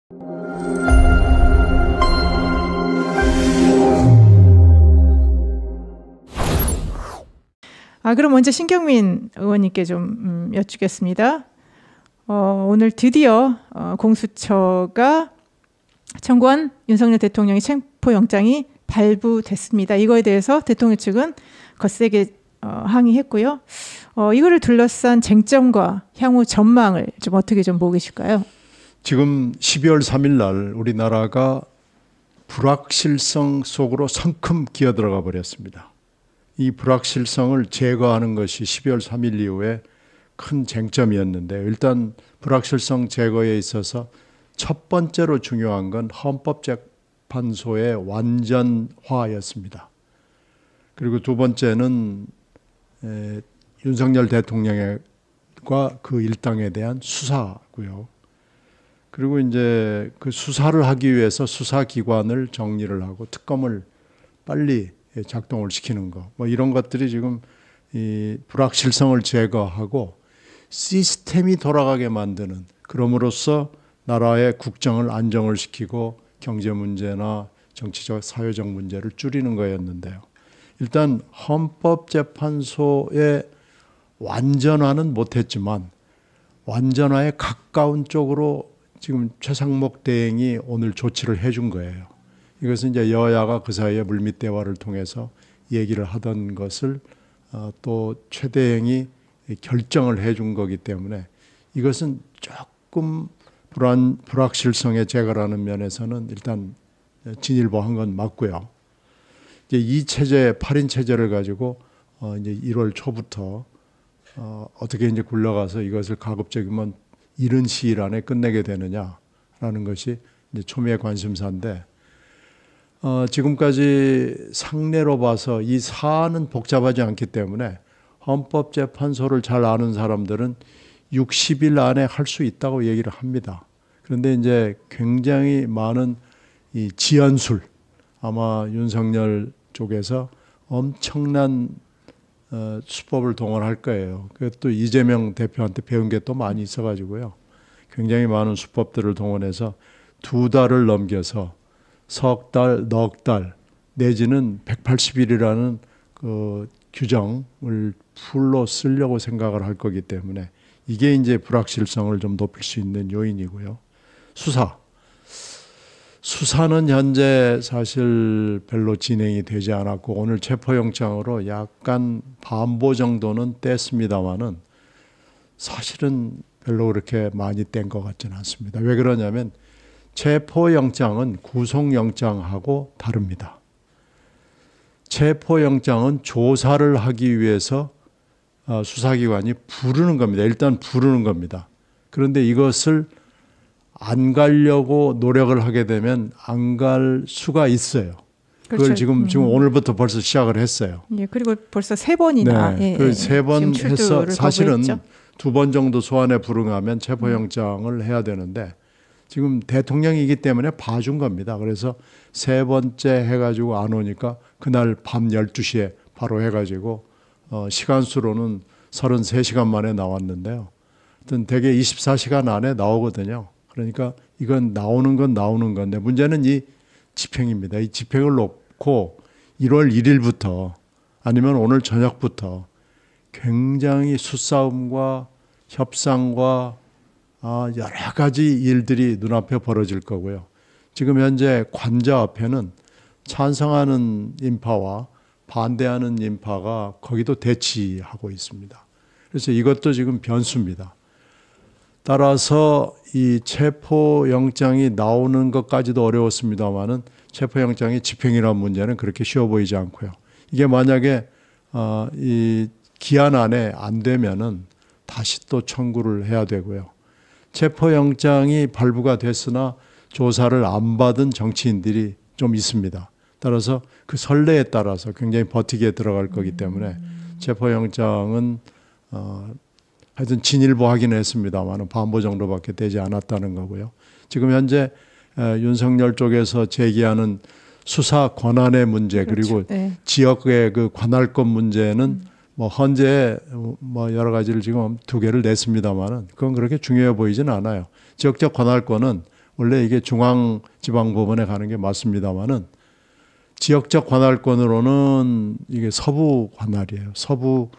그럼 먼저 신경민 의원님께 좀 여쭙겠습니다. 오늘 드디어 공수처가 청구한 윤석열 대통령의 체포영장이 발부됐습니다. 이거에 대해서 대통령 측은 거세게 항의했고요. 이거를 둘러싼 쟁점과 향후 전망을 좀 어떻게 좀 보고 계실까요? 지금 12월 3일 날 우리나라가 불확실성 속으로 성큼 기어들어가 버렸습니다. 이 불확실성을 제거하는 것이 12월 3일 이후에 큰 쟁점이었는데, 일단 불확실성 제거에 있어서 첫 번째로 중요한 건 헌법재판소의 완전화였습니다. 그리고 두 번째는 윤석열 대통령과 그 일당에 대한 수사고요. 그리고 이제 그 수사를 하기 위해서 수사기관을 정리를 하고 특검을 빨리 작동을 시키는 거, 뭐 이런 것들이 지금 이 불확실성을 제거하고 시스템이 돌아가게 만드는, 그럼으로써 나라의 국정을 안정을 시키고 경제 문제나 정치적 사회적 문제를 줄이는 거였는데요. 일단 헌법재판소의 완전화는 못했지만 완전화에 가까운 쪽으로 지금 최상목 대행이 오늘 조치를 해준 거예요. 이것은 이제 여야가 그 사이에 물밑 대화를 통해서 얘기를 하던 것을 또 최 대행이 결정을 해준 거기 때문에 이것은 조금 불확실성의 제거라는 면에서는 일단 진일보한 건 맞고요. 이제 이 체제, 8인 체제를 가지고 이제 1월 초부터 어떻게 이제 굴러가서 이것을 가급적이면 이른 시일 안에 끝내게 되느냐라는 것이 이제 초미의 관심사인데, 지금까지 상례로 봐서 이 사안은 복잡하지 않기 때문에 헌법재판소를 잘 아는 사람들은 60일 안에 할 수 있다고 얘기를 합니다. 그런데 이제 굉장히 많은 이 지연술, 아마 윤석열 쪽에서 엄청난 수법을 동원할 거예요. 그것도 이재명 대표한테 배운 게 또 많이 있어가지고요. 굉장히 많은 수법들을 동원해서 2달을 넘겨서 석 달, 넉 달 내지는 180일이라는 그 규정을 풀로 쓰려고 생각을 할 거기 때문에 이게 이제 불확실성을 좀 높일 수 있는 요인이고요. 수사는 현재 사실 별로 진행이 되지 않았고 오늘 체포영장으로 약간 반보 정도는 뗐습니다마는 사실은 별로 그렇게 많이 뗀 것 같지는 않습니다. 왜 그러냐면 체포영장은 구속영장하고 다릅니다. 체포영장은 조사를 하기 위해서 수사기관이 부르는 겁니다. 일단 부르는 겁니다. 그런데 이것을 안 가려고 노력을 하게 되면 안 갈 수가 있어요. 그걸 그렇죠. 지금 오늘부터 벌써 시작을 했어요. 예, 그리고 벌써 3번이나 네, 그 3번 해서 사실은 거부했죠. 2번 정도 소환에 불응하면 체포영장을 해야 되는데 지금 대통령이기 때문에 봐준 겁니다. 그래서 3번째 해가지고 안 오니까 그날 밤 12시에 바로 해가지고 시간수로는 33시간 만에 나왔는데요. 하여튼 대개 24시간 안에 나오거든요. 그러니까 이건 나오는 건 나오는 건데 문제는 이 집행입니다. 이 집행을 놓고 1월 1일부터 아니면 오늘 저녁부터 굉장히 수싸움과 협상과 여러 가지 일들이 눈앞에 벌어질 거고요. 지금 현재 관저 앞에는 찬성하는 인파와 반대하는 인파가 거기도 대치하고 있습니다. 그래서 이것도 지금 변수입니다. 따라서 이 체포영장이 나오는 것까지도 어려웠습니다만은 체포영장이 집행이라는 문제는 그렇게 쉬워 보이지 않고요. 이게 만약에 이 기한 안에 안 되면은 다시 또 청구를 해야 되고요. 체포영장이 발부가 됐으나 조사를 안 받은 정치인들이 좀 있습니다. 따라서 그 선례에 따라서 굉장히 버티게 들어갈 거기 때문에 체포영장은 하여튼 진일보하긴 했습니다만 반보 정도밖에 되지 않았다는 거고요. 지금 현재 윤석열 쪽에서 제기하는 수사 권한의 문제, 그렇죠. 그리고 네. 지역의 그 관할권 문제는 뭐 헌재 뭐 여러 가지를 지금 2개를 냈습니다만은 그건 그렇게 중요해 보이지는 않아요. 지역적 관할권은 원래 이게 중앙지방법원에 가는 게 맞습니다만은 지역적 관할권으로는 이게 서부 관할이에요. 서부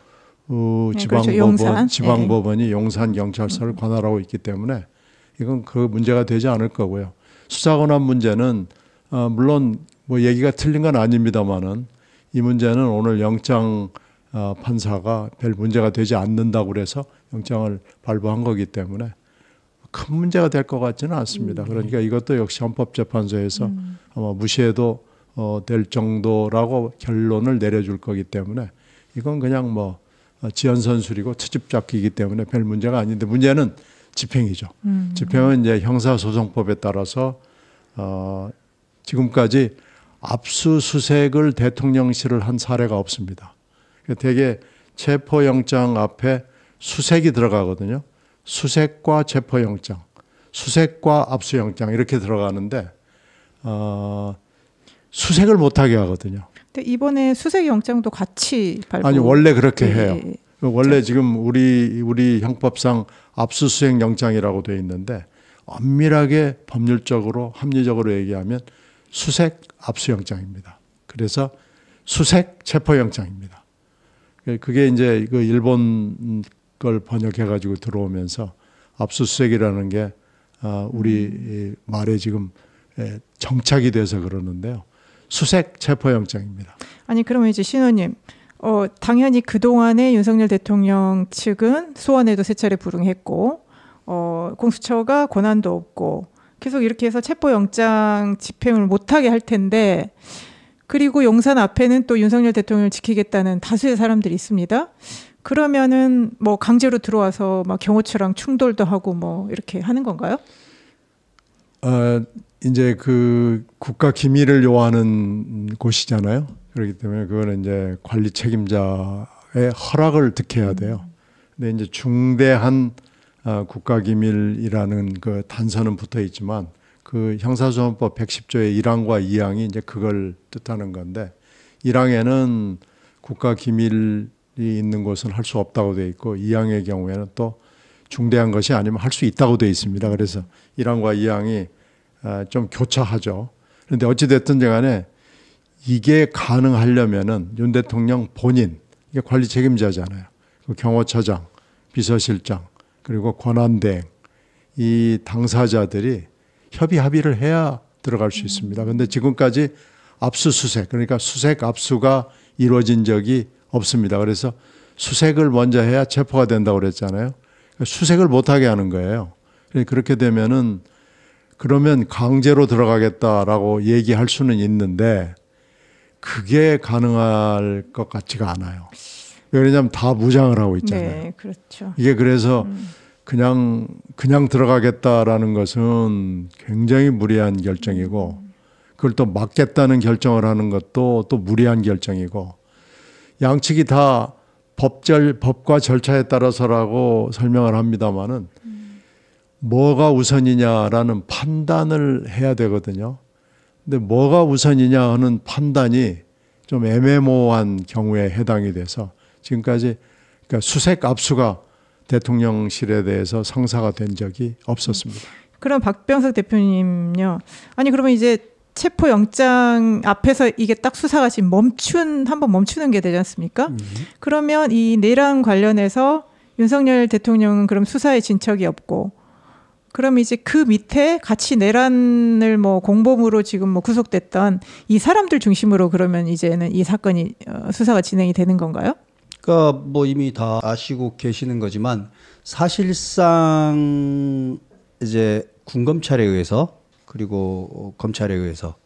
지방법원, 그렇죠. 지방법원이 용산 경찰서를 관할하고 있기 때문에 이건 그 문제가 되지 않을 거고요. 수사권한 문제는 물론 뭐 얘기가 틀린 건 아닙니다만은 이 문제는 오늘 영장 판사가 별 문제가 되지 않는다고 그래서 영장을 발부한 거기 때문에 큰 문제가 될 것 같지는 않습니다. 그러니까 이것도 역시 헌법재판소에서 아마 무시해도 될 정도라고 결론을 내려줄 거기 때문에 이건 그냥 뭐 지연선술이고 트집잡기이기 때문에 별 문제가 아닌데 문제는 집행이죠. 집행은 이제 형사소송법에 따라서 지금까지 압수수색을 대통령실을 한 사례가 없습니다. 되게 체포영장 앞에 수색이 들어가거든요. 수색과 체포영장, 수색과 압수영장 이렇게 들어가는데 수색을 못하게 하거든요. 근데 이번에 수색영장도 같이 발부. 아니 원래 그렇게 해요. 원래 지금 우리 형법상 압수수색 영장이라고 되어 있는데 엄밀하게 법률적으로 합리적으로 얘기하면 수색 압수영장입니다. 그래서 수색 체포영장입니다. 그게 이제 그 일본 걸 번역해 가지고 들어오면서 압수수색이라는 게 우리 말에 지금 정착이 돼서 그러는데요. 수색 체포영장입니다. 아니 그러면 이제 신호님 당연히 그동안에 윤석열 대통령 측은 소환에도 세 차례 불응했고 공수처가 권한도 없고 계속 이렇게 해서 체포영장 집행을 못하게 할 텐데 그리고 용산 앞에는 또 윤석열 대통령을 지키겠다는 다수의 사람들이 있습니다. 그러면은 뭐 강제로 들어와서 막 경호처랑 충돌도 하고 뭐 이렇게 하는 건가요? 이제 그 국가 기밀을 요하는 곳이잖아요. 그렇기 때문에 그거는 이제 관리 책임자의 허락을 득해야 돼요. 근데 이제 중대한 국가 기밀이라는 그 단서는 붙어 있지만 그 형사소송법 110조의 1항과 2항이 이제 그걸 뜻하는 건데 1항에는 국가 기밀이 있는 곳은 할 수 없다고 되어 있고 2항의 경우에는 또 중대한 것이 아니면 할 수 있다고 되어 있습니다. 그래서 1항과 2항이 좀 교차하죠. 그런데 어찌됐든 간에 이게 가능하려면은 윤 대통령 본인, 이게 관리 책임자잖아요. 그 경호처장, 비서실장, 그리고 권한대행, 이 당사자들이 합의를 해야 들어갈 수 있습니다. 그런데 지금까지 압수수색, 그러니까 수색 압수가 이루어진 적이 없습니다. 그래서 수색을 먼저 해야 체포가 된다고 그랬잖아요. 수색을 못하게 하는 거예요. 그렇게 되면은 그러면 강제로 들어가겠다라고 얘기할 수는 있는데 그게 가능할 것 같지가 않아요. 왜냐하면 다 무장을 하고 있잖아요. 네, 그렇죠. 이게 그래서 그냥 들어가겠다라는 것은 굉장히 무리한 결정이고 그걸 또 막겠다는 결정을 하는 것도 또 무리한 결정이고 양측이 다 법과 절차에 따라서라고 설명을 합니다마는 뭐가 우선이냐라는 판단을 해야 되거든요. 근데 뭐가 우선이냐 하는 판단이 좀 애매모호한 경우에 해당이 돼서 지금까지 그러니까 수색 압수가 대통령실에 대해서 성사가 된 적이 없었습니다. 그럼 박병석 대표님요. 아니 그러면 이제 체포영장 앞에서 이게 딱 수사가 지금 한번 멈추는 게 되지 않습니까? 그러면 이 내란 관련해서 윤석열 대통령은 그럼 수사에 진척이 없고 그럼 이제 그 밑에 같이 내란을 뭐 공범으로 지금 뭐 구속됐던 이 사람들 중심으로 그러면 이제는 이 사건이 수사가 진행이 되는 건가요? 그러니까 뭐 이미 다 아시고 계시는 거지만 사실상 이제 군검찰에 의해서 그리고 검찰에 의해서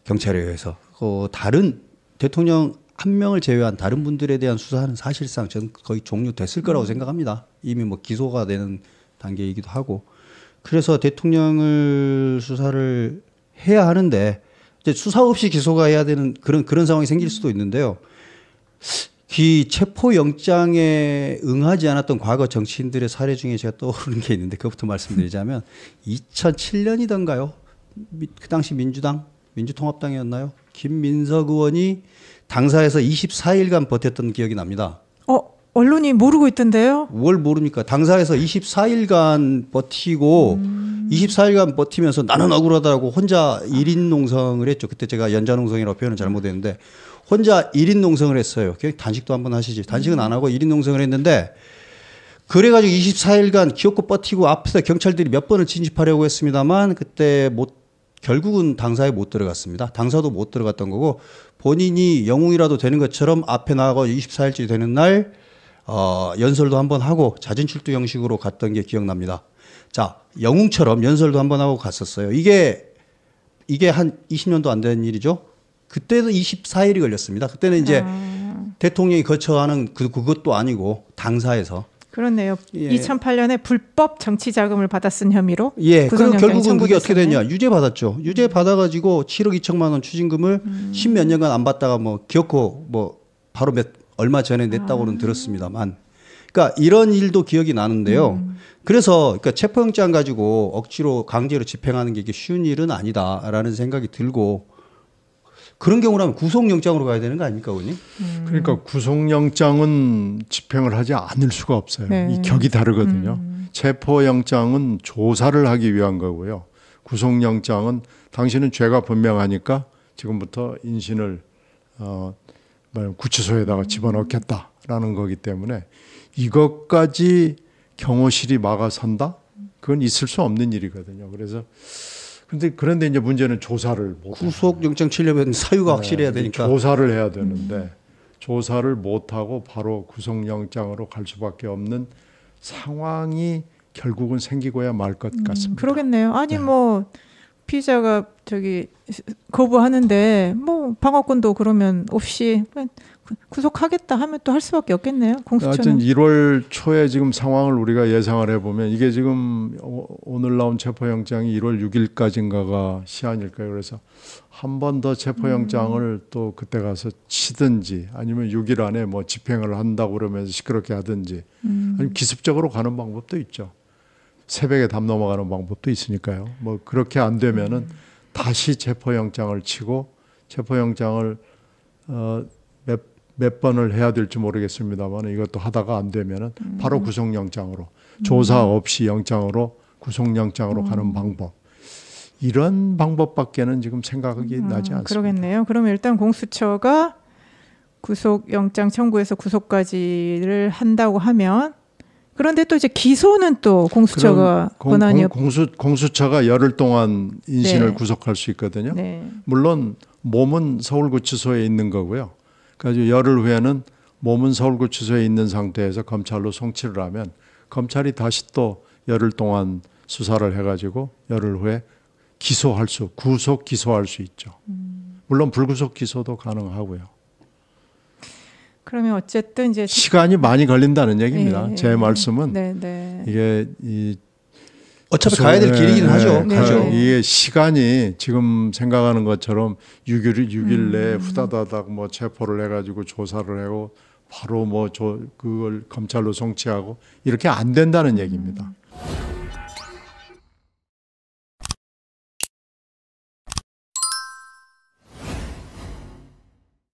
경찰에 의해서 다른 대통령 한 명을 제외한 다른 분들에 대한 수사는 사실상 저는 거의 종료됐을 거라고 생각합니다. 이미 뭐 기소가 되는 단계이기도 하고 그래서 대통령을 수사를 해야 하는데 이제 수사 없이 기소가 해야 되는 그런 상황이 생길 수도 있는데요. 이 체포영장에 응하지 않았던 과거 정치인들의 사례 중에 제가 떠오르는 게 있는데 그것부터 말씀드리자면 2007년이던가요? 그 당시 민주통합당이었나요? 김민석 의원이 당사에서 24일간 버텼던 기억이 납니다. 언론이 모르고 있던데요? 뭘 모릅니까? 당사에서 24일간 버티고 24일간 버티면서 나는 억울하다고 혼자 1인 농성을 했죠. 그때 제가 연자 농성이라고 표현을 잘못했는데 혼자 1인 농성을 했어요. 단식도 한번 하시지. 단식은 안 하고 1인 농성을 했는데 그래가지고 24일간 기어코 버티고 앞에서 경찰들이 몇 번을 진입하려고 했습니다만 그때 결국은 당사에 못 들어갔습니다. 당사도 못 들어갔던 거고 본인이 영웅이라도 되는 것처럼 앞에 나가고 24일째 되는 날 연설도 한번 하고 자진출두 형식으로 갔던 게 기억납니다. 자, 영웅처럼 연설도 한번 하고 갔었어요. 이게 한 20년도 안 된 일이죠. 그때도 24일이 걸렸습니다. 그때는 이제 대통령이 거쳐하는 그것도 아니고 당사에서. 그렇네요. 예. 2008년에 불법 정치 자금을 받았은 혐의로 예. 그리고 결국은 그게 어떻게 됐네요. 됐냐. 유죄 받았죠. 유죄 받아가지고 7억 2천만 원 추징금을 10몇 년간 안 받다가 기어코 바로 얼마 전에 냈다고는 들었습니다만. 그러니까 이런 일도 기억이 나는데요. 그래서 그러니까 체포영장 가지고 억지로 강제로 집행하는 게 이게 쉬운 일은 아니다라는 생각이 들고 그런 경우라면 구속영장으로 가야 되는 거 아닙니까, 의원님? 그러니까 구속영장은 집행을 하지 않을 수가 없어요. 네. 이 격이 다르거든요. 체포영장은 조사를 하기 위한 거고요. 구속영장은 당신은 죄가 분명하니까 지금부터 인신을 구치소에다가 집어넣겠다라는 거기 때문에 이것까지 경호실이 막아선다? 그건 있을 수 없는 일이거든요. 그런데 이제 문제는 조사를 못 구속영장 치려면 사유가 확실해야 되니까. 조사를 해야 되는데 조사를 못 하고 바로 구속영장으로 갈 수밖에 없는 상황이 결국은 생기고야 말 것 같습니다. 그러겠네요. 아니 피의자가 거부하는데 방어권도 그러면 없이 그냥 구속하겠다 하면 또 할 수밖에 없겠네요. 공수처는. 하여튼 1월 초에 지금 상황을 우리가 예상을 해보면 이게 지금 오늘 나온 체포영장이 1월 6일까지인가가 시한일 거예요. 그래서 한 번 더 체포영장을 또 그때 가서 치든지 아니면 6일 안에 집행을 한다고 그러면서 시끄럽게 하든지 아니면 기습적으로 가는 방법도 있죠. 새벽에 담 넘어가는 방법도 있으니까요. 그렇게 안 되면은 다시 체포영장을 치고 체포영장을 몇 번을 해야 될지 모르겠습니다만 이것도 하다가 안 되면은 바로 구속영장으로 조사 없이 영장으로 구속영장으로 가는 방법 이런 방법밖에는 지금 생각이 나지 않습니다. 그러겠네요. 그러면 일단 공수처가 구속영장 청구해서 구속까지를 한다고 하면 그런데 또 이제 기소는 또 공수처가 권한이 공수처가 열흘 동안 인신을 네. 구속할 수 있거든요. 네. 물론 몸은 서울구치소에 있는 거고요. 그래서 열흘 후에는 몸은 서울구치소에 있는 상태에서 검찰로 송치를 하면 검찰이 다시 또 열흘 동안 수사를 해가지고 열흘 후에 구속 기소할 수 있죠. 물론 불구속 기소도 가능하고요. 그러면 어쨌든 이제 시간이 많이 걸린다는 얘기입니다. 예, 제 말씀은 네. 이게 어차피 가야 될 길이긴 하죠. 네. 가죠. 이게 시간이 지금 생각하는 것처럼 6일 내에 후다다닥 체포를 해가지고 조사를 하고 바로 그걸 검찰로 송치하고 이렇게 안 된다는 얘기입니다.